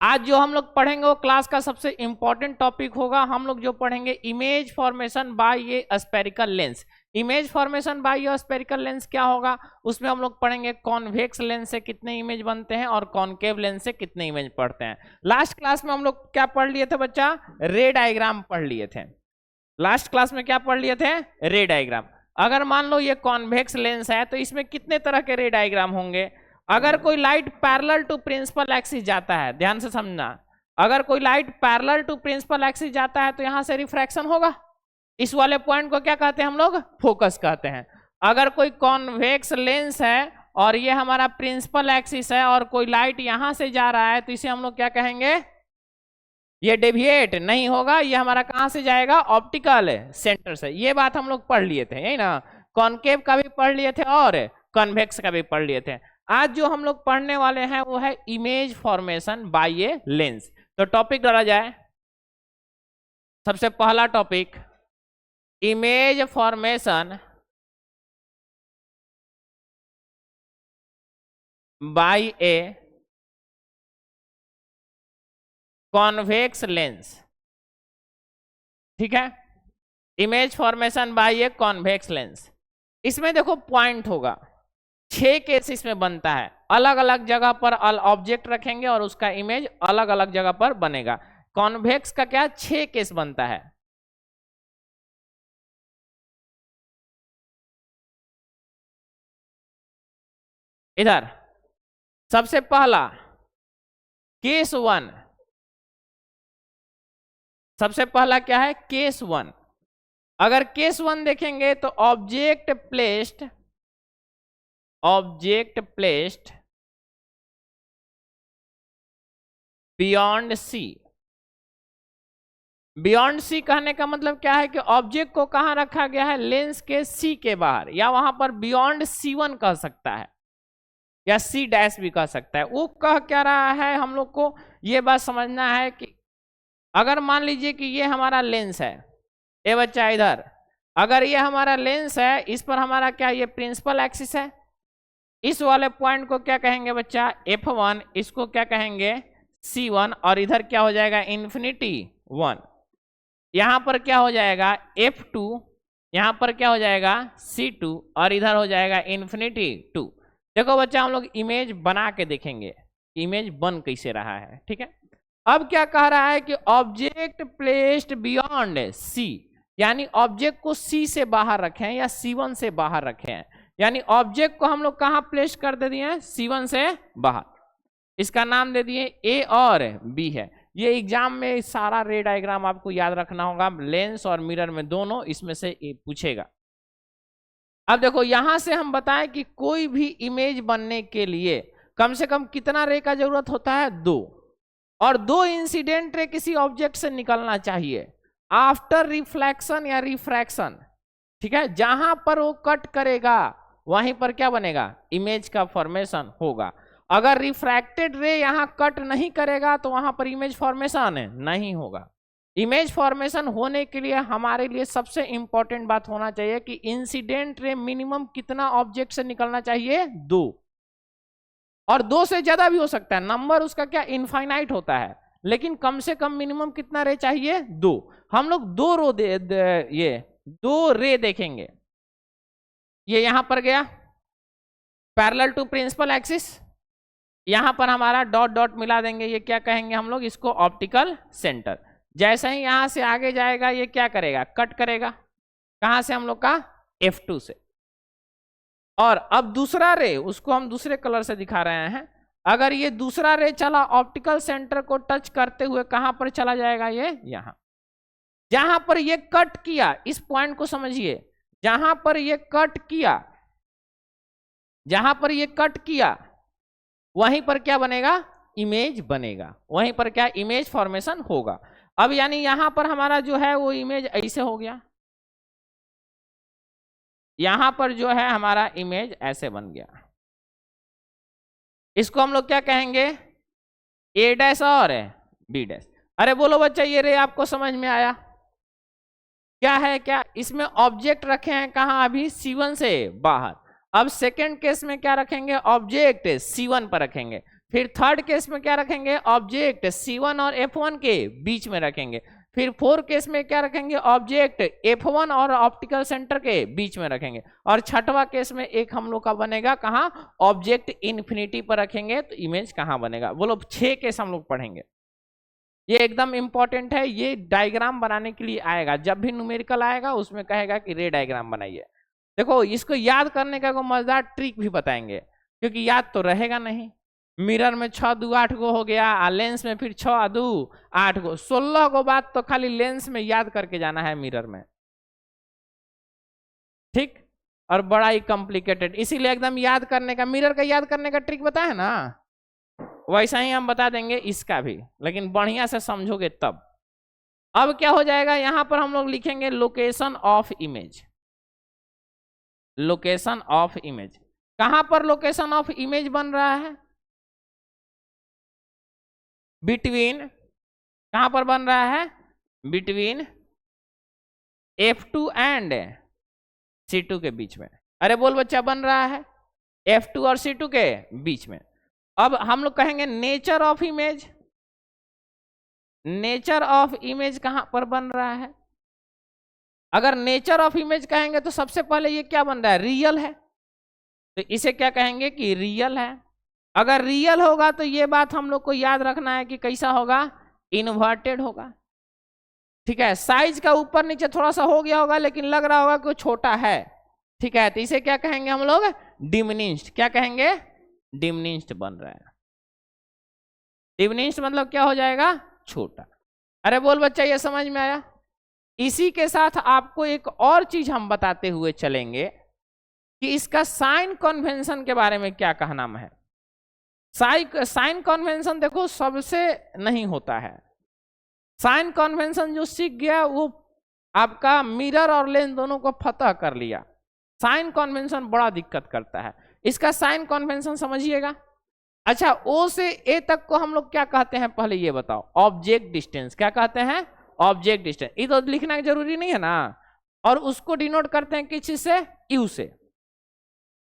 आज जो हम लोग पढ़ेंगे वो क्लास का सबसे इंपॉर्टेंट टॉपिक होगा। हम लोग जो पढ़ेंगे इमेज फॉर्मेशन बाय ये spherical lens. Image formation by ये स्फेरिकल लेंस क्या होगा, उसमें हम लोग पढ़ेंगे कॉन्वेक्स लेंस से कितने इमेज बनते हैं और कॉनकेव लेंस से कितने इमेज पढ़ते हैं। लास्ट क्लास में हम लोग क्या पढ़ लिए थे बच्चा, रे डायग्राम पढ़ लिए थे। लास्ट क्लास में क्या पढ़ लिए थे, रे डायग्राम। अगर मान लो ये कॉन्वेक्स लेंस है तो इसमें कितने तरह के रे डायग्राम होंगे। अगर कोई light parallel to principal axis जाता है, ध्यान से समझना, अगर कोई light parallel to principal axis जाता है तो यहां से रिफ्रैक्शन होगा। इस वाले पॉइंट को क्या कहते हैं हम लोग, फोकस कहते हैं। अगर कोई कॉन्वेक्स लेंस है और ये हमारा प्रिंसिपल एक्सिस है और कोई लाइट यहां से जा रहा है तो इसे हम लोग क्या कहेंगे, ये डेविएट नहीं होगा, ये हमारा कहां से जाएगा, ऑप्टिकल सेंटर से। ये बात हम लोग पढ़ लिए थे, यही ना। कॉनकेव का भी पढ़ लिए थे और कॉन्वेक्स का भी पढ़ लिए थे। आज जो हम लोग पढ़ने वाले हैं वो है image formation by a lens. तो टॉपिक डाला जाए। सबसे पहला topic, image formation by a convex lens. ठीक है, image formation by a convex lens. इसमें देखो पॉइंट होगा, 6 केस इसमें बनता है। अलग अलग जगह पर ऑब्जेक्ट रखेंगे और उसका इमेज अलग अलग जगह पर बनेगा। कॉन्वेक्स का क्या 6 केस बनता है। इधर सबसे पहला केस 1, सबसे पहला क्या है, केस 1। अगर केस 1 देखेंगे तो object placed beyond C. Beyond C कहने का मतलब क्या है कि ऑब्जेक्ट को कहां रखा गया है, लेंस के सी के बाहर, या वहां पर बियॉन्ड C1 कह सकता है या C डैश भी कह सकता है। वो कह क्या रहा है, हम लोग को ये बात समझना है कि अगर मान लीजिए कि ये हमारा लेंस है, ये बच्चा इधर, अगर ये हमारा लेंस है, इस पर हमारा क्या, ये प्रिंसिपल एक्सिस है। इस वाले पॉइंट को क्या कहेंगे बच्चा, F1, इसको क्या कहेंगे, C1, और इधर क्या हो जाएगा, इन्फिनिटी 1। यहां पर क्या हो जाएगा, F2, यहां पर क्या हो जाएगा, C2, और इधर हो जाएगा इन्फिनिटी 2। देखो बच्चा, हम लोग इमेज बना के देखेंगे इमेज बन कैसे रहा है। ठीक है, अब क्या कह रहा है कि ऑब्जेक्ट प्लेस्ड बियॉन्ड C, यानी ऑब्जेक्ट को C से बाहर रखें या C1 से बाहर रखें, यानी ऑब्जेक्ट को हम लोग कहां प्लेस कर दे दिए हैं, C1 से बाहर। इसका नाम दे दिए A और B है। ये एग्जाम में सारा रे डायग्राम आपको याद रखना होगा, लेंस और मिरर में दोनों, इसमें से पूछेगा। अब देखो यहां से हम बताएं कि कोई भी इमेज बनने के लिए कम से कम कितना रे का जरूरत होता है, 2, और 2 इंसिडेंट रे किसी ऑब्जेक्ट से निकलना चाहिए आफ्टर रिफ्लेक्शन या रिफ्रैक्शन। ठीक है, जहां पर वो कट करेगा वहीं पर क्या बनेगा, इमेज का फॉर्मेशन होगा। अगर रिफ्रैक्टेड रे यहां कट नहीं करेगा तो वहां पर इमेज फॉर्मेशन नहीं होगा। इमेज फॉर्मेशन होने के लिए हमारे लिए सबसे इंपॉर्टेंट बात होना चाहिए कि इंसिडेंट रे मिनिमम कितना ऑब्जेक्ट से निकलना चाहिए, 2, और 2 से ज्यादा भी हो सकता है। नंबर उसका क्या इनफाइनाइट होता है, लेकिन कम से कम मिनिमम कितना रे चाहिए, 2। हम लोग 2 रे देखेंगे। ये यहां पर गया पैरेलल टू प्रिंसिपल एक्सिस, यहां पर हमारा डॉट डॉट मिला देंगे, ये क्या कहेंगे हम लोग, इसको ऑप्टिकल सेंटर। जैसे ही यहां से आगे जाएगा ये क्या करेगा, कट करेगा, कहां से, हम लोग का F2 से। और अब दूसरा रे, उसको हम दूसरे कलर से दिखा रहे हैं। अगर ये दूसरा रे चला ऑप्टिकल सेंटर को टच करते हुए कहां पर चला जाएगा, ये यहां। जहां पर ये कट किया, इस पॉइंट को समझिए, जहां पर ये कट किया, जहां पर ये कट किया वहीं पर क्या बनेगा, इमेज बनेगा, वहीं पर क्या, इमेज फॉर्मेशन होगा। अब यानी यहां पर हमारा जो है वो इमेज ऐसे हो गया, यहां पर जो है हमारा इमेज ऐसे बन गया। इसको हम लोग क्या कहेंगे, A डैश और B डैश। अरे बोलो बच्चा, ये रे आपको समझ में आया क्या है, क्या इसमें ऑब्जेक्ट रखे हैं कहां, अभी C1 से बाहर। अब सेकेंड केस में क्या रखेंगे, ऑब्जेक्ट C1 पर रखेंगे, फिर थर्ड केस में क्या रखेंगे, ऑब्जेक्ट C1 और F1 के बीच में रखेंगे। फिर फोर्थ केस में क्या रखेंगे, ऑब्जेक्ट F1 और ऑप्टिकल सेंटर के बीच में रखेंगे। और छठवां केस में एक हम लोग का बनेगा कहाँ, ऑब्जेक्ट इन्फिनिटी पर रखेंगे तो इमेज कहाँ बनेगा। बोलो 6 केस हम लोग पढ़ेंगे। ये एकदम इंपॉर्टेंट है, ये डायग्राम बनाने के लिए आएगा। जब भी न्यूमेरिकल आएगा उसमें कहेगा कि रे डायग्राम बनाइए। देखो इसको याद करने का मजेदार ट्रिक भी बताएंगे, क्योंकि याद तो रहेगा नहीं। मिरर में 6 2 8 गो हो गया, लेंस में फिर 6 2 8 गो, 16 गो बात तो खाली लेंस में याद करके जाना है मिरर में, ठीक। और बड़ा ही कॉम्प्लिकेटेड, इसीलिए एकदम याद करने का, मिरर का याद करने का ट्रिक बताया ना, वैसा ही हम बता देंगे इसका भी, लेकिन बढ़िया से समझोगे तब। अब क्या हो जाएगा, यहां पर हम लोग लिखेंगे location of image. Location of image, कहां पर लोकेशन ऑफ इमेज बन रहा है, बिटवीन, कहां पर बन रहा है, बिटवीन F2 एंड C2 के बीच में। अरे बोल बच्चा, बन रहा है F2 और C2 के बीच में। अब हम लोग कहेंगे nature of image. Nature of image कहां पर बन रहा है, अगर नेचर ऑफ इमेज कहेंगे तो सबसे पहले ये क्या बन रहा है, रियल है, तो इसे क्या कहेंगे कि रियल है। अगर रियल होगा तो ये बात हम लोग को याद रखना है कि कैसा होगा, इन्वर्टेड होगा, ठीक है। साइज का ऊपर नीचे थोड़ा सा हो गया होगा, लेकिन लग रहा होगा कि छोटा है, ठीक है, तो इसे क्या कहेंगे हम लोग, डिमिनिश्ड। क्या कहेंगे, डिमिनिश्ड बन रहा है। डिमिनिश्ड मतलब क्या हो जाएगा, छोटा। अरे बोल बच्चा, ये समझ में आया। इसी के साथ आपको एक और चीज हम बताते हुए चलेंगे कि इसका साइन कन्वेंशन के बारे में क्या कहना है। साइन कन्वेंशन देखो सबसे नहीं होता है। साइन कन्वेंशन जो सीख गया वो आपका मिरर और लेंस दोनों को फतह कर लिया। साइन कन्वेंशन बड़ा दिक्कत करता है। इसका साइन कन्वेंशन समझिएगा। अच्छा, O से A तक को हम लोग क्या कहते हैं, पहले ये बताओ, ऑब्जेक्ट डिस्टेंस। क्या कहते हैं, ऑब्जेक्ट डिस्टेंस। ये तो लिखना जरूरी नहीं है ना। और उसको डिनोट करते हैं किस चीज से, U से।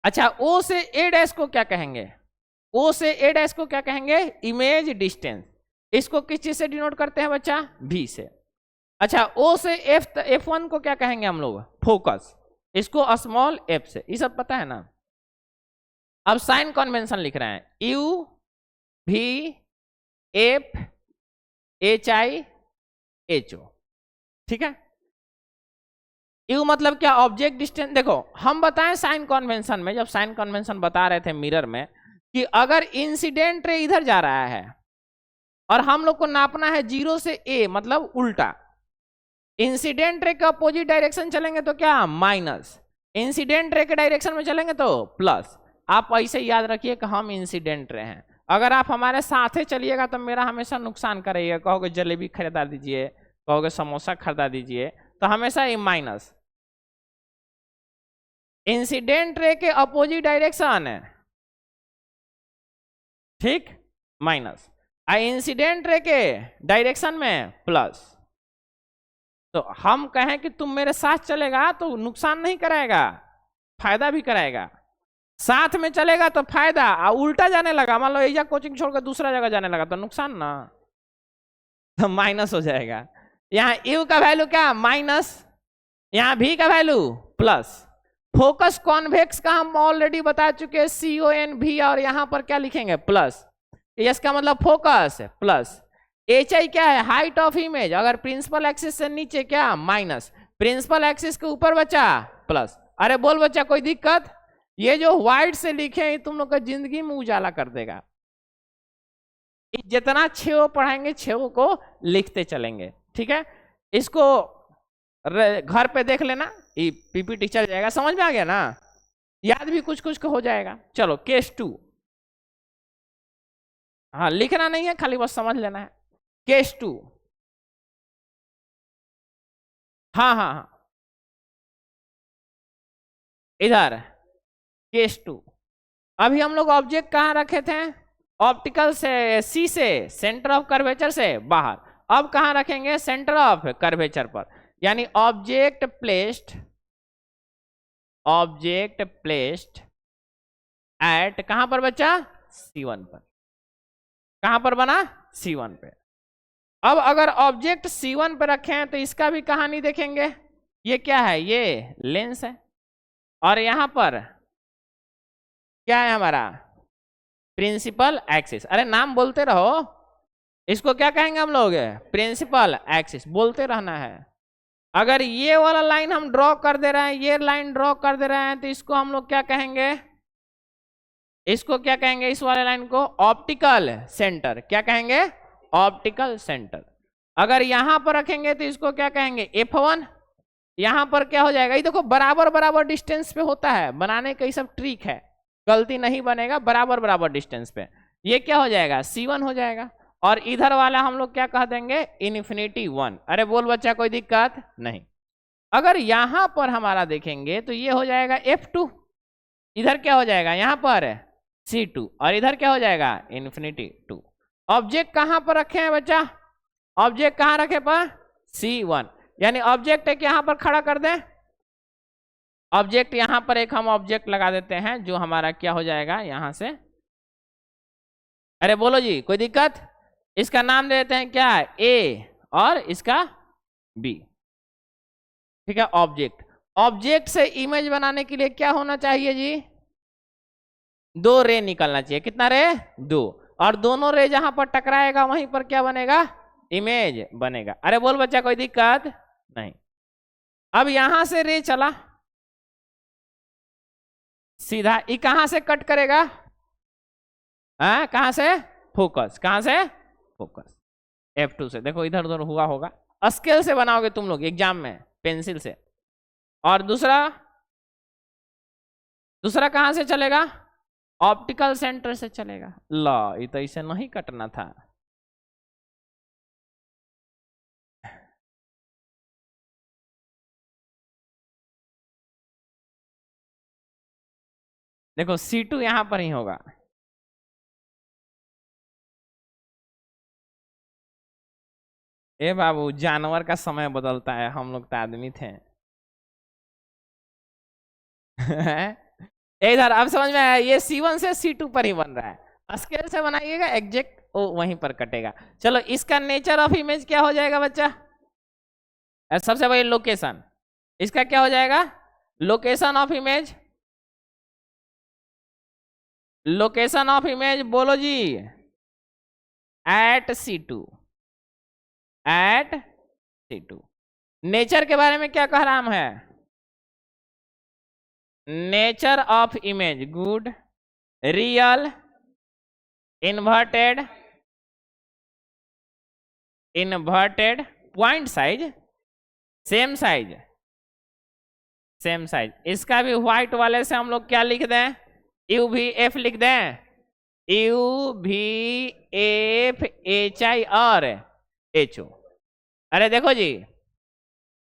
अच्छा, O से A डैश को क्या कहेंगे, O से A डैश को क्या कहेंगे, इमेज डिस्टेंस। इसको किस चीज से डिनोट करते हैं बच्चा, V से। अच्छा, O से F1 को क्या कहेंगे हम लोग, फोकस। इसको स्मॉल f से। ये सब पता है ना। अब साइन कन्वेंशन लिख रहे हैं, U V F H I H O, ठीक है। U मतलब क्या, ऑब्जेक्ट डिस्टेंस। देखो हम बताएं साइन कन्वेंशन में, जब साइन कन्वेंशन बता रहे थे मिरर में, कि अगर इंसिडेंट रे इधर जा रहा है और हम लोग को नापना है 0 से A, मतलब उल्टा। इंसिडेंट रे के अपोजिट डायरेक्शन चलेंगे तो क्या, माइनस। इंसिडेंट रे के डायरेक्शन में चलेंगे तो प्लस। आप ऐसे याद रखिए कि हम इंसिडेंट रे हैं। अगर आप हमारे साथ ही चलिएगा तो मेरा हमेशा नुकसान करेगा। कहोगे जलेबी खरीदा दीजिए, कहोगे समोसा खरीदा दीजिए, तो हमेशा ये माइनस। इंसिडेंट रे के अपोजिट डायरेक्शन है, ठीक, माइनस। इंसिडेंट रे के डायरेक्शन में प्लस। तो हम कहें कि तुम मेरे साथ चलेगा तो नुकसान नहीं कराएगा, फायदा भी कराएगा। साथ में चलेगा तो फायदा, और उल्टा जाने लगा, मान लो एजा कोचिंग छोड़कर दूसरा जगह जाने लगा तो नुकसान ना, तो माइनस हो जाएगा। यहाँ U का वैल्यू क्या, माइनस, यहाँ V का वैल्यू प्लस। फोकस कॉन्वेक्स का हम ऑलरेडी बता चुके हैं, CONV, और यहाँ पर क्या लिखेंगे, प्लस। इसका मतलब फोकस प्लस। HI क्या है, हाइट ऑफ इमेज। अगर प्रिंसिपल एक्सिस से नीचे क्या, माइनस, प्रिंसिपल एक्सिस के ऊपर बचा प्लस। अरे बोल बच्चा, कोई दिक्कत। ये जो व्हाइट से लिखे हैं तुम लोग का जिंदगी में उजाला कर देगा। जितना 6 पढ़ाएंगे 6 को लिखते चलेंगे, ठीक है। इसको घर पे देख लेना, ये PPT चल जाएगा, समझ में आ गया ना, याद भी कुछ कुछ हो जाएगा। चलो केस 2, हाँ लिखना नहीं है, खाली बस समझ लेना है। केस 2, हाँ हाँ हाँ, इधर केस 2। अभी हम लोग ऑब्जेक्ट कहाँ रखे थे, ऑप्टिकल से C से, सेंटर ऑफ कर्वेचर से बाहर। अब कहाँ रखेंगे, सेंटर ऑफ कर्वेचर पर, यानी ऑब्जेक्ट प्लेस्ड एट कहां पर बच्चा, C1 पर। कहां पर बना, C1 पे। अब अगर ऑब्जेक्ट C1 पे रखे हैं तो इसका भी कहानी देखेंगे। ये क्या है, ये लेंस है, और यहां पर क्या है हमारा प्रिंसिपल एक्सिस। अरे नाम बोलते रहो, इसको क्या कहेंगे हम लोग, प्रिंसिपल एक्सिस, बोलते रहना है। अगर ये वाला लाइन हम ड्रॉ कर दे रहे हैं, ये लाइन ड्रॉ कर दे रहे हैं, तो इसको हम लोग क्या कहेंगे, इसको क्या कहेंगे, इस वाले लाइन को ऑप्टिकल सेंटर। क्या कहेंगे, ऑप्टिकल सेंटर। अगर यहां पर रखेंगे तो इसको क्या कहेंगे, F1। यहां पर क्या हो जाएगा, ये देखो बराबर बराबर डिस्टेंस पे होता है, बनाने का ये सब ट्रिक है, गलती नहीं बनेगा, बराबर बराबर डिस्टेंस पे। ये क्या हो जाएगा, C1 हो जाएगा। और इधर वाला हम लोग क्या कह देंगे, ∞1। अरे बोल बच्चा, कोई दिक्कत नहीं। अगर यहां पर हमारा देखेंगे तो ये हो जाएगा F2, इधर क्या हो जाएगा, यहां पर C2, और इधर क्या हो जाएगा, ∞2। ऑब्जेक्ट कहां पर रखे हैं बच्चा, ऑब्जेक्ट कहां रखे पर, C1। यानी ऑब्जेक्ट एक यहां पर खड़ा कर दें, ऑब्जेक्ट यहां पर एक हम ऑब्जेक्ट लगा देते हैं, जो हमारा क्या हो जाएगा यहां से, अरे बोलो जी, कोई दिक्कत। इसका नाम दे देते हैं क्या, A, और इसका B। ठीक है, ऑब्जेक्ट। ऑब्जेक्ट से इमेज बनाने के लिए क्या होना चाहिए जी, 2 रे निकलना चाहिए। कितना रे, 2। और दोनों रे जहां पर टकराएगा वहीं पर क्या बनेगा, इमेज बनेगा। अरे बोल बच्चा, कोई दिक्कत नहीं। अब यहां से रे चला सीधा, ये कहां से कट करेगा, कहां से, फोकस, कहां से, फोकस, F2 से। देखो इधर उधर हुआ होगा, स्केल से बनाओगे तुम लोग एग्जाम में, पेंसिल से। और दूसरा कहां से चलेगा, ऑप्टिकल सेंटर से चलेगा। ला, ये तो इसे नहीं कटना था। देखो C2 यहां पर ही होगा। ए बाबू, जानवर का समय बदलता है, हम लोग तो आदमी थे। इधर अब समझ में आया, ये C1 से C2 पर ही बन रहा है। स्केल से बनाइएगा एग्जैक्ट, वो वहीं पर कटेगा। चलो, इसका नेचर ऑफ इमेज क्या हो जाएगा बच्चा, सबसे पहले लोकेशन, इसका क्या हो जाएगा, location of image. Location of image बोलो जी, eight C2, eight C2। Nature के बारे में क्या कह रहा है, nature of image, good, real, inverted, point size, same size, same size. इसका भी व्हाइट वाले से हम लोग क्या लिख दें, UVF लिख दें, UVF HI और HO। अरे देखो जी,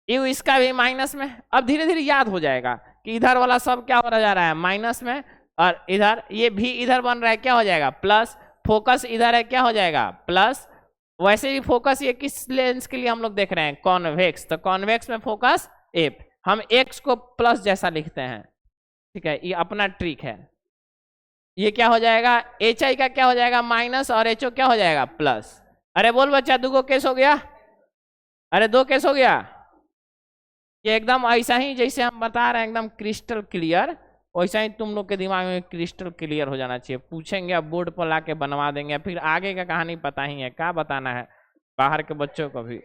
U इसका भी माइनस में। अब धीरे धीरे याद हो जाएगा कि इधर वाला सब क्या हो जा रहा है, माइनस में, और इधर ये भी इधर बन रहा है, क्या हो जाएगा, प्लस। फोकस इधर है, क्या हो जाएगा, प्लस। वैसे भी फोकस ये किस लेंस के लिए हम लोग देख रहे हैं, कॉन्वेक्स, तो कॉन्वेक्स में फोकस F, हम X को प्लस जैसा लिखते हैं। ठीक है, ये अपना ट्रिक है। ये क्या हो जाएगा, HI का क्या हो जाएगा, माइनस, और HO क्या हो जाएगा, प्लस। अरे बोल बच्चा, 2 केस हो गया, अरे 2 केस हो गया। ये एकदम ऐसा ही जैसे हम बता रहे हैं, एकदम क्रिस्टल क्लियर, वैसा ही तुम लोग के दिमाग में क्रिस्टल क्लियर हो जाना चाहिए। पूछेंगे, अब बोर्ड पर लाके बनवा देंगे, फिर आगे का कहानी पता ही है, क्या बताना है बाहर के बच्चों को भी।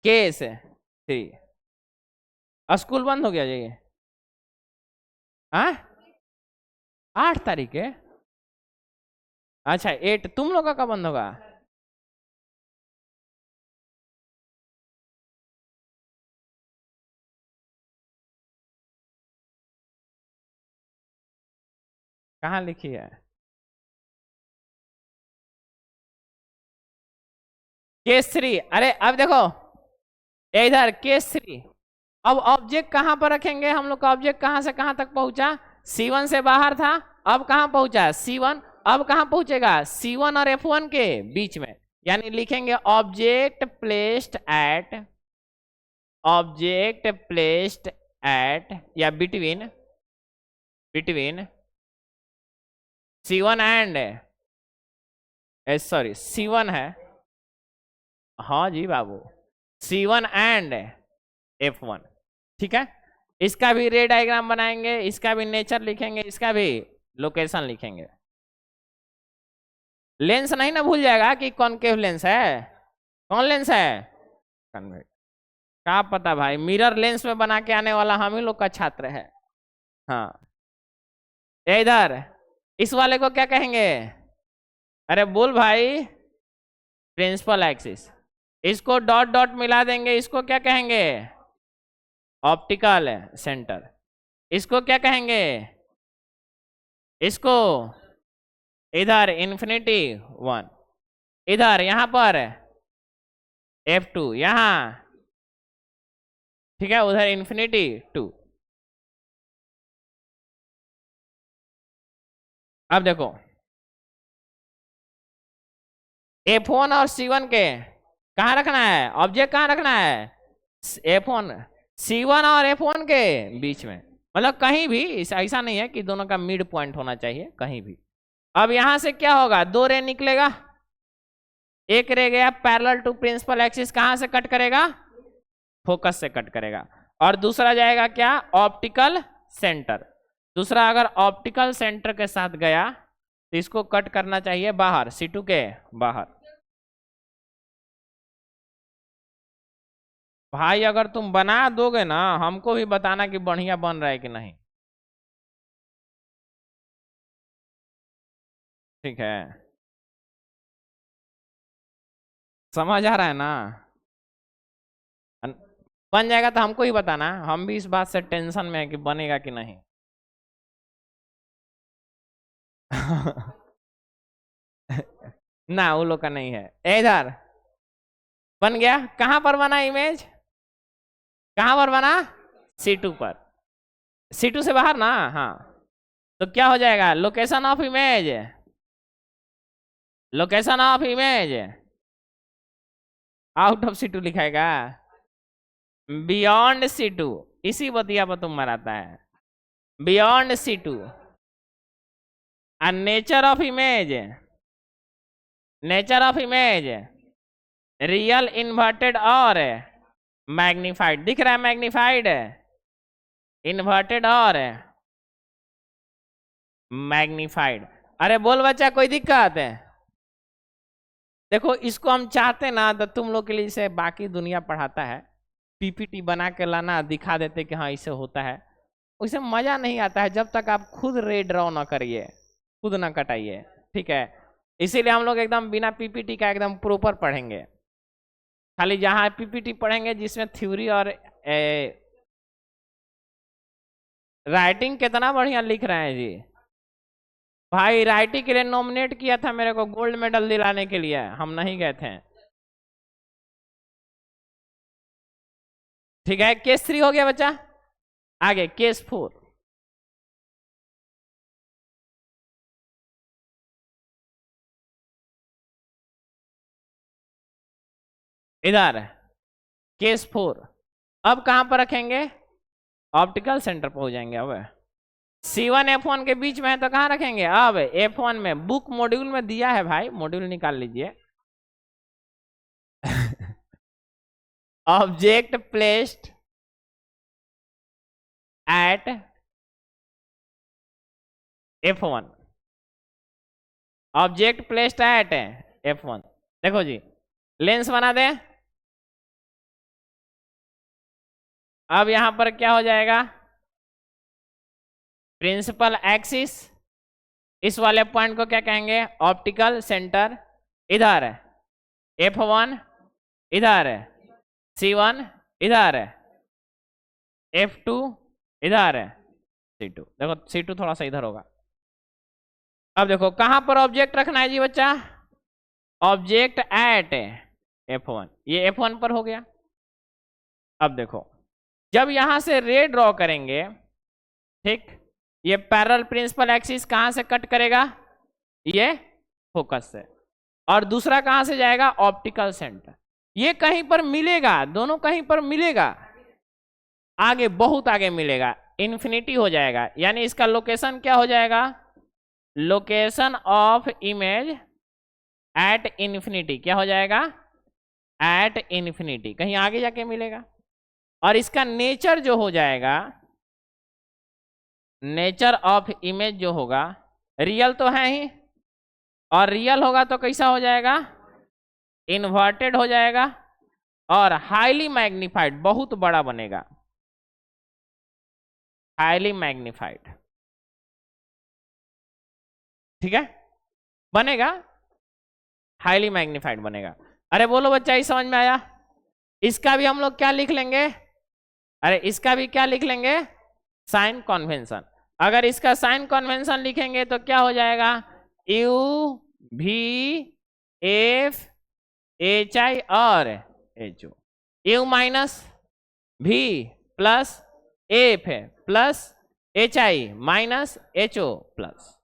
केस 3, स्कूल बंद हो गया जी, 8 तारीख है, अच्छा 8, तुम लोग का कब बंद होगा, कहाँ लिखी है, केस 3। अरे अब देखो इधर केस 3। अब ऑब्जेक्ट कहां पर रखेंगे हम लोग का, ऑब्जेक्ट कहां से कहां तक पहुंचा, C1 से बाहर था, अब कहां पहुंचा, C1। अब कहां पहुंचेगा, C1 और F1 के बीच में, यानी लिखेंगे ऑब्जेक्ट प्लेस्ड एट या between C1 and sorry C1 है, हाँ जी बाबू, C1 एंड F1, ठीक है। इसका भी रे डायग्राम बनाएंगे, इसका भी नेचर लिखेंगे, इसका भी लोकेशन लिखेंगे। लेंस नहीं ना भूल जाएगा कि कॉनकेव लेंस है, कौन लेंस है, कन्वेक्स। क्या पता भाई, मिरर लेंस में बना के आने वाला हम ही लोग का छात्र है। हाँ, इधर इस वाले को क्या कहेंगे, अरे बोल भाई, प्रिंसिपल एक्सिस। इसको डॉट डॉट मिला देंगे, इसको क्या कहेंगे, ऑप्टिकल सेंटर। इसको क्या कहेंगे, इसको इधर इन्फिनिटी 1, इधर यहां पर F2 यहां, ठीक है, उधर इन्फिनिटी 2। अब देखो F1 और C1 के कहाँ रखना है, ऑब्जेक्ट कहाँ रखना है, F1 C1 और F1 के बीच में, मतलब कहीं भी, ऐसा नहीं है कि दोनों का मिड पॉइंट होना चाहिए, कहीं भी। अब यहां से क्या होगा, दो रे निकलेगा, एक रे गया पैरेलल टू प्रिंसिपल एक्सिस, कहां से कट करेगा, फोकस से कट करेगा, और दूसरा जाएगा क्या, ऑप्टिकल सेंटर। दूसरा अगर ऑप्टिकल सेंटर के साथ गया तो इसको कट करना चाहिए बाहर, C2 के बाहर। भाई अगर तुम बना दोगे ना, हमको भी बताना कि बढ़िया बन रहा है कि नहीं, ठीक है, समझ आ रहा है ना। बन जाएगा तो हमको ही बताना, हम भी इस बात से टेंशन में है कि बनेगा कि नहीं। ना वो लोग का नहीं है। इधर बन गया, कहां पर बना इमेज, कहां पर बना, C2 पर, C2 से बाहर ना, हाँ। तो क्या हो जाएगा, location of image, location of image out of C2 लिखाएगा, बियॉन्ड C2, इसी बतिया पर तुम मराता है, beyond C2। Nature of image, nature of image real inverted और मैग्निफाइड, दिख रहा है मैग्निफाइड, इन्वर्टेड और मैग्निफाइड। अरे बोल बच्चा, कोई दिक्कत है, देखो इसको हम चाहते ना तो तुम लोग के लिए इसे बाकी दुनिया पढ़ाता है, पीपीटी बना के लाना, दिखा देते कि हाँ इसे होता है, उसे मजा नहीं आता है जब तक आप खुद रे ड्रॉ ना करिए, खुद ना कटाइए, ठीक है। इसीलिए हम लोग एकदम बिना पीपीटी का एकदम प्रॉपर पढ़ेंगे, खाली जहां पीपीटी पढ़ेंगे जिसमें थ्योरी और राइटिंग कितना बढ़िया लिख रहे हैं जी। भाई राइटिंग के लिए नॉमिनेट किया था मेरे को गोल्ड मेडल दिलाने के लिए, हम नहीं गए थे, ठीक है। केस 3 हो गया बच्चा, आगे केस 4। इधर केस 4, अब कहां पर रखेंगे, ऑप्टिकल सेंटर पर हो जाएंगे। अब C1 F1 के बीच में है तो कहां रखेंगे, अब F1 में, बुक मॉड्यूल में दिया है भाई, मॉड्यूल निकाल लीजिए। Object placed at F1, object placed at F1। देखो जी, लेंस बना दे, अब यहां पर क्या हो जाएगा, प्रिंसिपल एक्सिस, इस वाले पॉइंट को क्या कहेंगे, ऑप्टिकल सेंटर। इधर F1, इधर C1, इधर F2, इधर C2। देखो C2 थोड़ा सा इधर होगा। अब देखो कहां पर ऑब्जेक्ट रखना है जी बच्चा, ऑब्जेक्ट एट F1, ये F1 पर हो गया। अब देखो जब यहां से रे ड्रॉ करेंगे, ठीक, ये पैरेलल प्रिंसिपल एक्सिस कहां से कट करेगा, ये फोकस से, और दूसरा कहां से जाएगा, ऑप्टिकल सेंटर। ये कहीं पर मिलेगा, दोनों कहीं पर मिलेगा, आगे बहुत आगे मिलेगा, इन्फिनिटी हो जाएगा, यानी इसका लोकेशन क्या हो जाएगा, location of image at infinity क्या हो जाएगा, एट इन्फिनिटी, कहीं आगे जाके मिलेगा। और इसका नेचर जो हो जाएगा, नेचर ऑफ इमेज जो होगा, रियल तो है ही, और रियल होगा तो कैसा हो जाएगा, इन्वर्टेड हो जाएगा, और हाईली मैग्नीफाइड, बहुत बड़ा बनेगा, हाईली मैग्नीफाइड, ठीक है, बनेगा, हाईली मैग्नीफाइड बनेगा। अरे बोलो बच्चा, ये समझ में आया? इसका भी हम लोग क्या लिख लेंगे, अरे इसका भी क्या लिख लेंगे, साइन कन्वेंशन। अगर इसका साइन कन्वेंशन लिखेंगे तो क्या हो जाएगा, यू भी एफ एच आई और एच ओ, यू माइनस भी प्लस एफ है plus H I minus H O plus.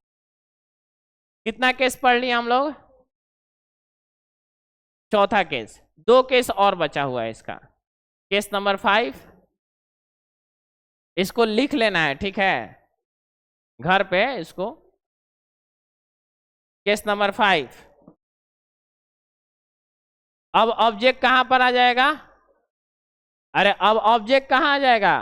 कितना केस पढ़ लिया हम लोग, चौथा केस, दो केस और बचा हुआ है इसका, केस नंबर 5, इसको लिख लेना है, ठीक है, घर पे इसको, केस नंबर 5। अब ऑब्जेक्ट कहां पर आ जाएगा, अरे अब ऑब्जेक्ट कहां आ जाएगा,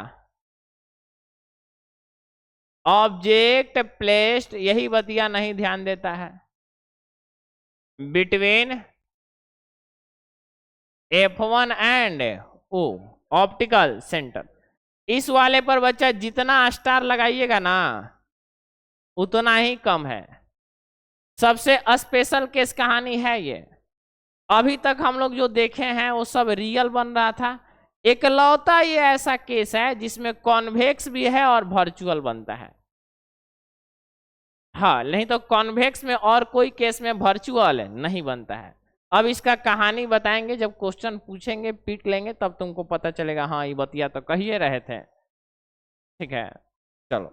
ऑब्जेक्ट प्लेस्ड, यही बतिया नहीं ध्यान देता है, between F1 and O, optical centre. इस वाले पर बच्चा जितना स्टार लगाइएगा ना उतना ही कम है। सबसे स्पेशल केस कहानी है ये, अभी तक हम लोग जो देखे हैं वो सब रियल बन रहा था, एकलौता ये ऐसा केस है जिसमें कॉन्वेक्स भी है और वर्चुअल बनता है। हाँ, नहीं तो कॉन्वेक्स में और कोई केस में वर्चुअल नहीं बनता है। अब इसका कहानी बताएंगे, जब क्वेश्चन पूछेंगे पीट लेंगे तब तुमको पता चलेगा, हाँ ये बतिया तो कहिए रहे थे, ठीक है। चलो,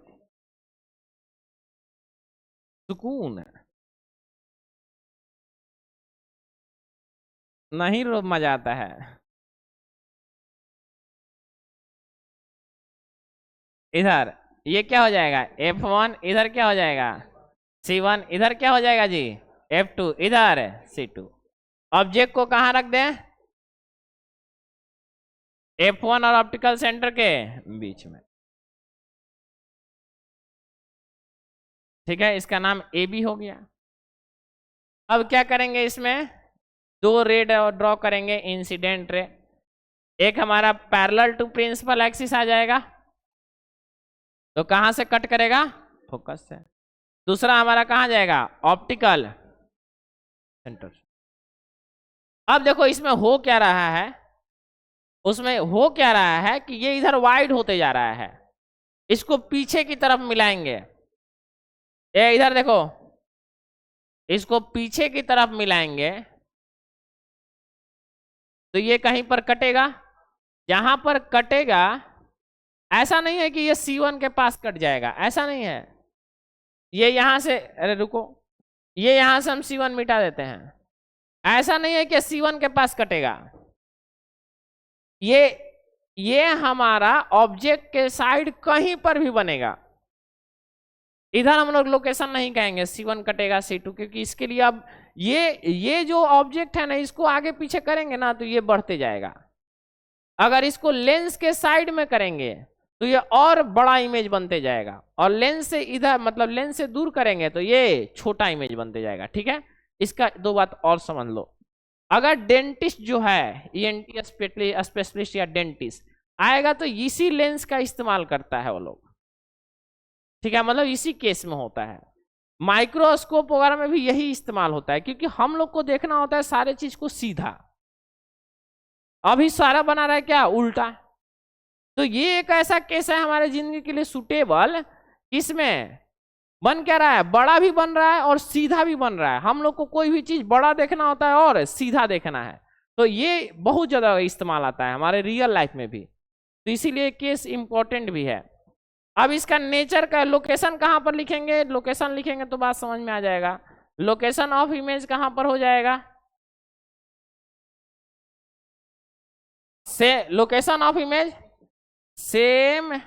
सुकून नहीं रो मजा आता है। इधर ये क्या हो जाएगा, F1, इधर क्या हो जाएगा C1, इधर क्या हो जाएगा जी F2, इधर C2। ऑब्जेक्ट को कहां रख दें, F1 और ऑप्टिकल सेंटर के बीच में, ठीक है, इसका नाम AB हो गया। अब क्या करेंगे, इसमें दो रे ड्रॉ करेंगे, इंसिडेंट रे, एक हमारा पैरेलल टू प्रिंसिपल एक्सिस आ जाएगा, तो कहां से कट करेगा, फोकस से। दूसरा हमारा कहां जाएगा, ऑप्टिकल सेंटर। अब देखो इसमें हो क्या रहा है, उसमें हो क्या रहा है कि ये इधर वाइड होते जा रहा है, इसको पीछे की तरफ मिलाएंगे, ये इधर देखो, इसको पीछे की तरफ मिलाएंगे तो ये कहीं पर कटेगा, जहां पर कटेगा, ऐसा नहीं है कि ये C1 के पास कट जाएगा, ऐसा नहीं है, ये यहां से, अरे रुको, ये यहां से हम C1 मिटा देते हैं, ऐसा नहीं है कि C1 के पास कटेगा, ये हमारा ऑब्जेक्ट के साइड कहीं पर भी बनेगा। इधर हम लोग लोकेशन नहीं कहेंगे C1 कटेगा C2, क्योंकि इसके लिए अब ये जो ऑब्जेक्ट है ना, इसको आगे पीछे करेंगे ना तो ये बढ़ते जाएगा। अगर इसको लेंस के साइड में करेंगे तो ये और बड़ा इमेज बनते जाएगा, और लेंस से इधर मतलब लेंस से दूर करेंगे तो ये छोटा इमेज बनते जाएगा, ठीक है। इसका दो बात और समझ लो, अगर डेंटिस्ट जो है, ENT स्पेशलिस्ट या डेंटिस्ट आएगा तो इसी लेंस का इस्तेमाल करता है वो लोग, ठीक है, मतलब इसी केस में होता है। माइक्रोस्कोप वगैरह में भी यही इस्तेमाल होता है, क्योंकि हम लोग को देखना होता है सारे चीज को सीधा, अभी सारा बना रहा है क्या उल्टा। तो ये एक ऐसा केस है हमारे जिंदगी के लिए सुटेबल, इसमें बन क्या रहा है, बड़ा भी बन रहा है और सीधा भी बन रहा है। हम लोग को कोई भी चीज बड़ा देखना होता है और सीधा देखना है, तो ये बहुत ज्यादा इस्तेमाल आता है हमारे रियल लाइफ में भी, तो इसीलिए केस इंपॉर्टेंट भी है। अब इसका नेचर का लोकेशन कहां पर लिखेंगे, लोकेशन लिखेंगे तो बात समझ में आ जाएगा। लोकेशन ऑफ इमेज कहां पर हो जाएगा, से location of image same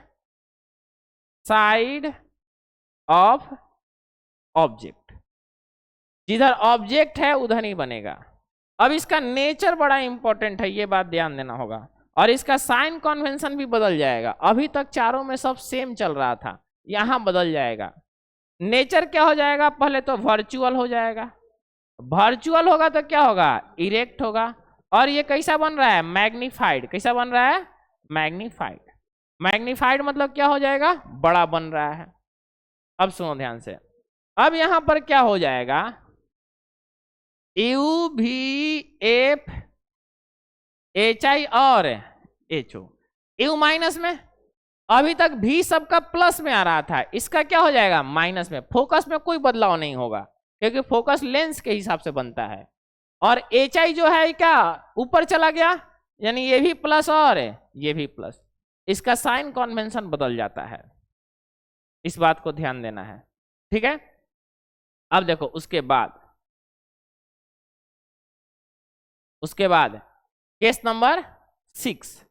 side of object, जिधर ऑब्जेक्ट है उधर ही बनेगा। अब इसका नेचर बड़ा इंपॉर्टेंट है, ये बात ध्यान देना होगा। और इसका साइन कन्वेंशन भी बदल जाएगा। अभी तक चारों में सब सेम चल रहा था, यहां बदल जाएगा। नेचर क्या हो जाएगा, पहले तो वर्चुअल हो जाएगा। वर्चुअल होगा तो क्या होगा, इरेक्ट होगा। और ये कैसा बन रहा है, मैग्नीफाइड। कैसा बन रहा है, मैग्नीफाइड। मैग्नीफाइड मतलब क्या हो जाएगा, बड़ा बन रहा है। अब सुनो ध्यान से, अब यहां पर क्या हो जाएगा, यू भी एफ एच आई और एच ओ। यू माइनस में, अभी तक भी सबका प्लस में आ रहा था, इसका क्या हो जाएगा, माइनस में। फोकस में कोई बदलाव नहीं होगा क्योंकि फोकस लेंस के हिसाब से बनता है। और एच आई जो है क्या ऊपर चला गया, यानी ये भी प्लस और ये भी प्लस। इसका साइन कन्वेंशन बदल जाता है, इस बात को ध्यान देना है, ठीक है। अब देखो उसके बाद केस नंबर 6।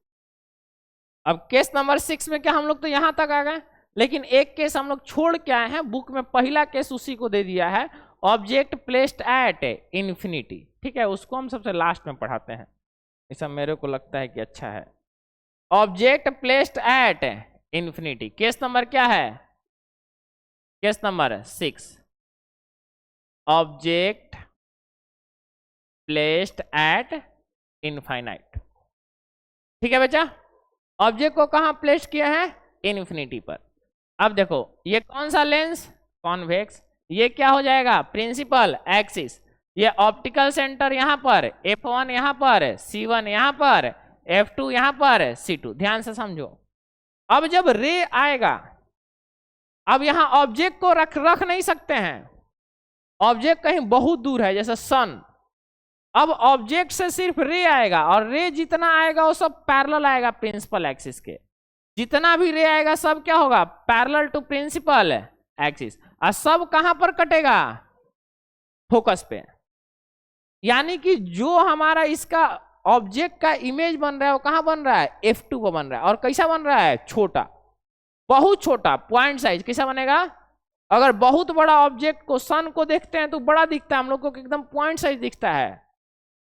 अब केस नंबर 6 में क्या हम लोग तो यहां तक आ गए, लेकिन एक केस हम लोग छोड़ के आए हैं। बुक में पहला केस उसी को दे दिया है, ऑब्जेक्ट प्लेस्ड एट इन्फिनिटी, ठीक है। उसको हम सबसे लास्ट में पढ़ाते हैं, ऐसा मेरे को लगता है कि अच्छा है। Object placed at infinity, case number क्या है, case number 6। Object placed at infinite, ठीक है बच्चा। ऑब्जेक्ट को कहां प्लेस किया है, इन्फिनिटी पर। अब देखो ये कौन सा लेंस, कॉन्वेक्स। ये क्या हो जाएगा, प्रिंसिपल एक्सिस। ये ऑप्टिकल सेंटर यहां पर, F1 यहां पर, C1 यहां पर, F2 यहां पर, C2। ध्यान से समझो। अब जब रे आएगा, अब यहां ऑब्जेक्ट को रख नहीं सकते हैं, ऑब्जेक्ट कहीं बहुत दूर है जैसे सन। अब ऑब्जेक्ट से सिर्फ रे आएगा, और रे जितना आएगा वो सब पैरेलल आएगा प्रिंसिपल एक्सिस के। जितना भी रे आएगा सब क्या होगा, पैरेलल टू प्रिंसिपल एक्सिस। और सब कहां पर कटेगा, फोकस पे। यानी कि जो हमारा इसका ऑब्जेक्ट का इमेज बन रहा है वो कहां बन रहा है, F2 को बन रहा है। और कैसा बन रहा है, छोटा, बहुत छोटा, पॉइंट साइज। कैसा बनेगा, अगर बहुत बड़ा ऑब्जेक्ट को, सन को देखते हैं तो बड़ा दिखता है हम लोग को, एकदम पॉइंट साइज दिखता है।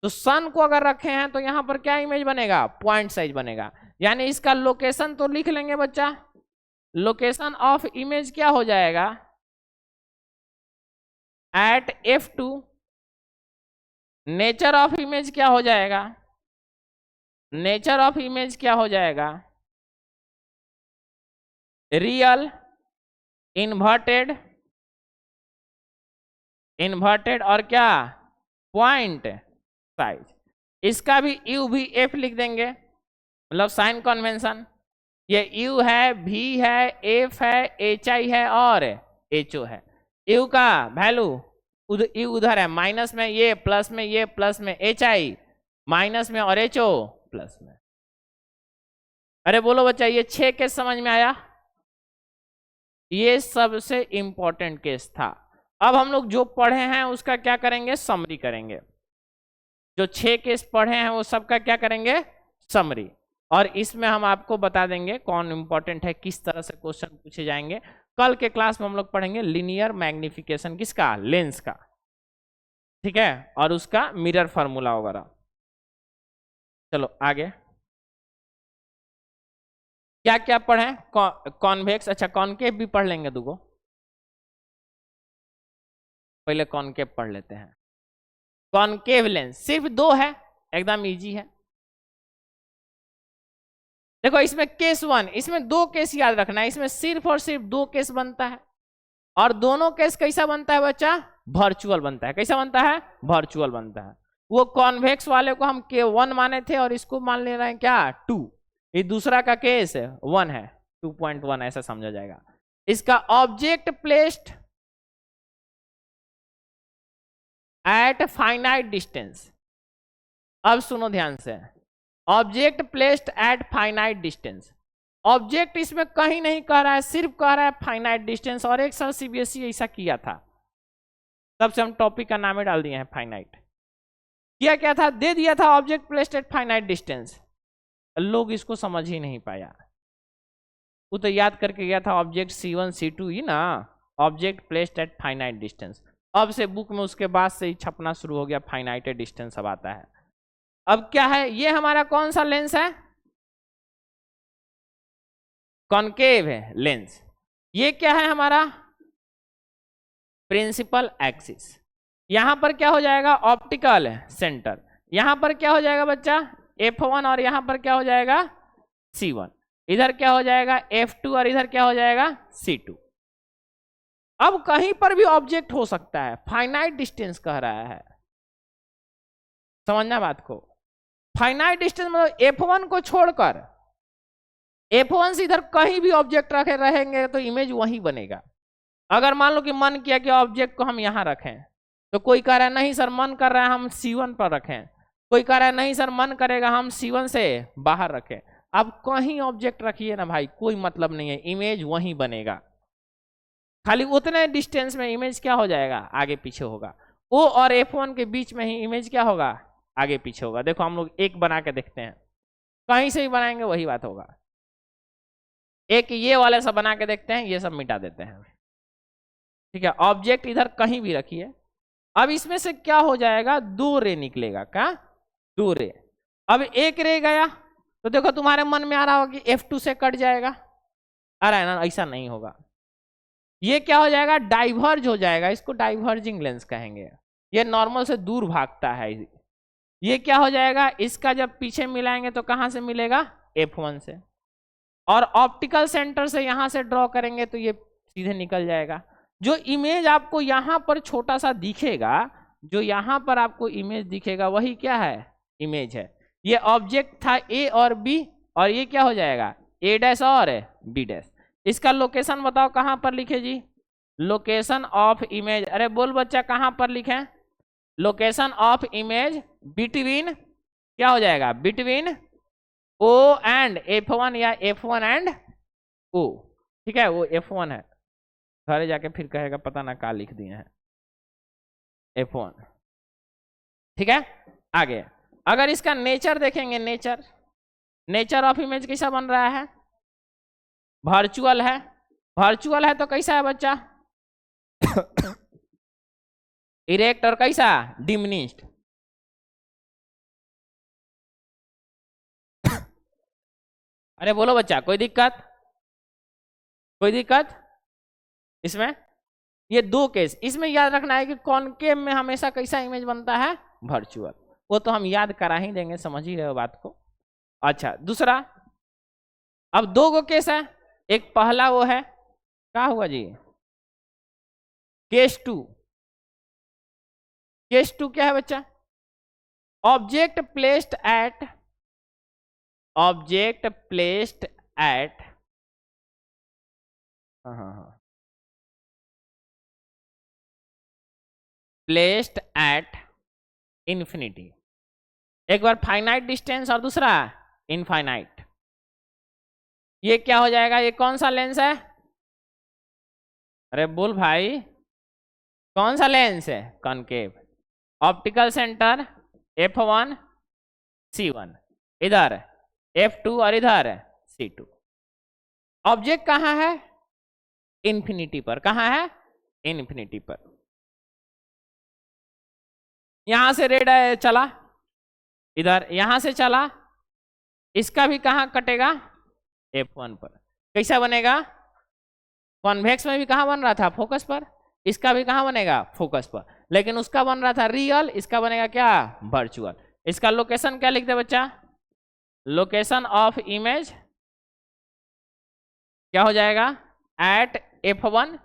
तो सन को अगर रखे हैं तो यहां पर क्या इमेज बनेगा, पॉइंट साइज बनेगा। यानी इसका लोकेशन तो लिख लेंगे बच्चा, लोकेशन ऑफ इमेज क्या हो जाएगा, eight F2। Nature of image क्या हो जाएगा, नेचर ऑफ इमेज क्या हो जाएगा, रियल इन्वर्टेड, इन्वर्टेड और क्या, पॉइंट साइज। इसका भी यू भी एफ लिख देंगे, मतलब साइन कन्वेंशन। ये यू है, भी है, एफ है, एच आई है और एच ओ है। यू का वैल्यू यू उधर है माइनस में, ये प्लस में, ये प्लस में, एच आई माइनस में और एच ओ प्लस में। अरे बोलो बच्चा, ये 6 केस समझ में आया, ये सबसे इंपॉर्टेंट केस था। अब हम लोग जो पढ़े हैं उसका क्या करेंगे, समरी करेंगे। जो 6 केस पढ़े हैं वो सबका क्या करेंगे, समरी। और इसमें हम आपको बता देंगे कौन इंपॉर्टेंट है, किस तरह से क्वेश्चन पूछे जाएंगे। कल के क्लास में हम लोग पढ़ेंगे लीनियर मैग्निफिकेशन, किसका, लेंस का, ठीक है, और उसका मिरर फार्मूला वगैरह। चलो आगे क्या क्या पढ़े, कॉन्वेक्स, अच्छा कॉनकेव भी पढ़ लेंगे दुगो। पहले कॉनकेव पढ़ लेते हैं। कॉनकेव लेंस सिर्फ 2 है, एकदम इजी है। देखो इसमें केस 1, इसमें 2 केस याद रखना है, इसमें सिर्फ और सिर्फ 2 केस बनता है। और दोनों केस कैसा बनता है बच्चा, वर्चुअल बनता है। कैसा बनता है, वर्चुअल बनता है। वो कॉन्वेक्स वाले को हम K1 माने थे और इसको मान ले रहे हैं क्या, 2। ये दूसरा का केस 1 है, 2.1 ऐसा समझा जाएगा। इसका object placed at finite distance. अब सुनो ध्यान से, object placed at finite distance. Object इसमें कहीं नहीं कह रहा है, सिर्फ कह रहा है फाइनाइट डिस्टेंस। और एक साल सीबीएसई ऐसा किया था, तब से हम टॉपिक का नाम ही डाल दिए हैं फाइनाइट। किया क्या था, दे दिया था object placed at finite distance, लोग इसको समझ ही नहीं पाया। वो तो याद करके गया था ऑब्जेक्ट C1 C2 ही ना, object placed at finite distance. अब से बुक में उसके बाद से ही छपना शुरू हो गया, फाइनाइटेड डिस्टेंस अब आता है। अब क्या है, ये हमारा कौन सा लेंस है, कॉनकेव है लेंस। ये क्या है हमारा प्रिंसिपल एक्सिस। यहां पर क्या हो जाएगा ऑप्टिकल सेंटर, यहां पर क्या हो जाएगा बच्चा F1 और यहां पर क्या हो जाएगा C1, इधर क्या हो जाएगा F2 और इधर क्या हो जाएगा C2। अब कहीं पर भी ऑब्जेक्ट हो सकता है, फाइनाइट डिस्टेंस कह रहा है, समझना बात को। फाइनाइट डिस्टेंस मतलब F1 को छोड़कर F1 से इधर कहीं भी ऑब्जेक्ट रखे रहेंगे तो इमेज वहीं बनेगा। अगर मान लो कि मन किया कि ऑब्जेक्ट को हम यहां रखें, तो कोई कह रहा है नहीं सर मन कर रहा है हम C1 पर रखें, कोई कह रहा है नहीं सर मन करेगा हम C1 से बाहर रखें। अब कहीं ऑब्जेक्ट रखिए ना भाई, कोई मतलब नहीं है, इमेज वहीं बनेगा, खाली उतने डिस्टेंस में इमेज क्या हो जाएगा आगे पीछे होगा। O और F1 के बीच में ही इमेज क्या होगा आगे पीछे होगा। देखो हम लोग एक बना के देखते हैं, कहीं से ही बनाएंगे वही बात होगा। एक ये वाले सब बना के देखते हैं, ये सब मिटा देते हैं, ठीक है। ऑब्जेक्ट इधर कहीं भी रखिए, अब इसमें से क्या हो जाएगा दो रे निकलेगा, क्या दो रे। अब एक रे गया तो देखो तुम्हारे मन में आ रहा होगा कि F2 से कट जाएगा, आ रहा है ना, ऐसा नहीं होगा। ये क्या हो जाएगा डाइवर्ज हो जाएगा, इसको डाइवर्जिंग लेंस कहेंगे। ये नॉर्मल से दूर भागता है। ये क्या हो जाएगा, इसका जब पीछे मिलाएंगे तो कहां से मिलेगा F1 से, और ऑप्टिकल सेंटर से यहां से ड्रॉ करेंगे तो ये सीधे निकल जाएगा। जो इमेज आपको यहां पर छोटा सा दिखेगा, जो यहां पर आपको इमेज दिखेगा वही क्या है इमेज है। ये ऑब्जेक्ट था A और B, और ये क्या हो जाएगा A डैश और B डैश। इसका लोकेशन बताओ कहां पर लिखे जी, लोकेशन ऑफ इमेज। अरे बोल बच्चा कहां पर लिखे, लोकेशन ऑफ इमेज बिटवीन क्या हो जाएगा बिटवीन O एंड F1 या F1 एंड O, ठीक है। वो F1 है, घर जाके फिर कहेगा पता ना क्या लिख दिए हैं F1, ठीक है। आगे अगर इसका नेचर देखेंगे, नेचर ऑफ इमेज कैसा बन रहा है वर्चुअल है। वर्चुअल है तो कैसा है बच्चा इरेक्ट और कैसा डिमिनिश्ड। अरे बोलो बच्चा कोई दिक्कत, कोई दिक्कत इसमें। ये दो केस इसमें याद रखना है कि कॉनकेव में हमेशा कैसा इमेज बनता है वर्चुअल, वो तो हम याद करा ही देंगे, समझ ही रहे हो बात को। अच्छा दूसरा, अब दो गो केस है, एक पहला वो है क्या हुआ जी केस टू। केस टू क्या है बच्चा, object placed at placed at infinity. एक बार फाइनाइट डिस्टेंस और दूसरा इनफाइनाइट। ये क्या हो जाएगा, ये कौन सा लेंस है, अरे बोल भाई कौन सा लेंस है concave. Optical centre F1 C1, इधर F2 और इधर C2। ऑब्जेक्ट कहां है इंफिनिटी पर, कहां है इंफिनिटी पर। यहां से रेड चला इधर, यहां से चला, इसका भी कहां कटेगा F1 पर। कैसा बनेगा कॉन्वेक्स में भी कहां बन रहा था फोकस पर, इसका भी कहां बनेगा फोकस पर, लेकिन उसका बन रहा था रियल, इसका बनेगा क्या वर्चुअल। इसका लोकेशन क्या लिखते बच्चा, लोकेशन ऑफ इमेज क्या हो जाएगा एट F1।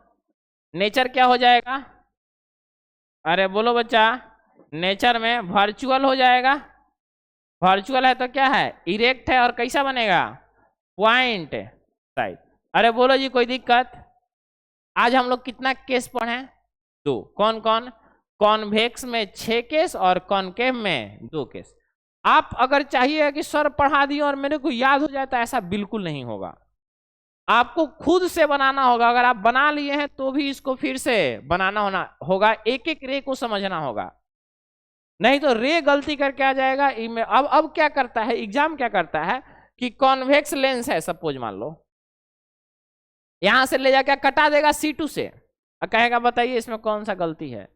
नेचर क्या हो जाएगा, अरे बोलो बच्चा नेचर में वर्चुअल हो जाएगा। वर्चुअल है तो क्या है इरेक्ट है, और कैसा बनेगा पॉइंट साइड। अरे बोलो जी कोई दिक्कत। आज हम लोग कितना केस पढ़े, दो। कौन कौन, कॉन्वेक्स में 6 केस और कॉनकेव में 2 केस। आप अगर चाहिए कि सर पढ़ा दिए और मेरे को याद हो जाए तो ऐसा बिल्कुल नहीं होगा, आपको खुद से बनाना होगा। अगर आप बना लिए हैं तो भी इसको फिर से बनाना होगा, एक एक रे को समझना होगा, नहीं तो रे गलती करके आ जाएगा। अब क्या करता है एग्जाम, क्या करता है कि कॉन्वेक्स लेंस है सपोज मान लो, यहां से ले जाकर कटा देगा C2 से और कहेगा बताइए इसमें कौन सा गलती है।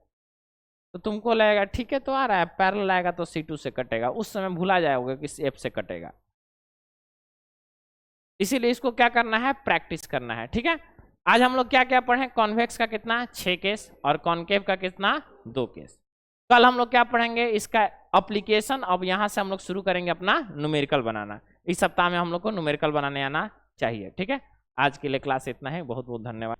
तो तुमको लगेगा ठीक है तो आ रहा है, पैरेलल आएगा तो C2 से कटेगा, उस समय भूला जाओगे कि F से कटेगा। इसीलिए इसको क्या करना है, प्रैक्टिस करना है। ठीक है, आज हम लोग क्या क्या पढ़े, कॉन्वेक्स का कितना 6 केस और कॉनकेव का कितना 2 केस। कल हम लोग क्या पढ़ेंगे, इसका एप्लीकेशन। अब यहां से हम लोग शुरू करेंगे अपना न्यूमेरिकल बनाना। इस सप्ताह में हम लोग को न्यूमेरिकल बनाने आना चाहिए। ठीक है, आज के लिए क्लास इतना है, बहुत बहुत धन्यवाद।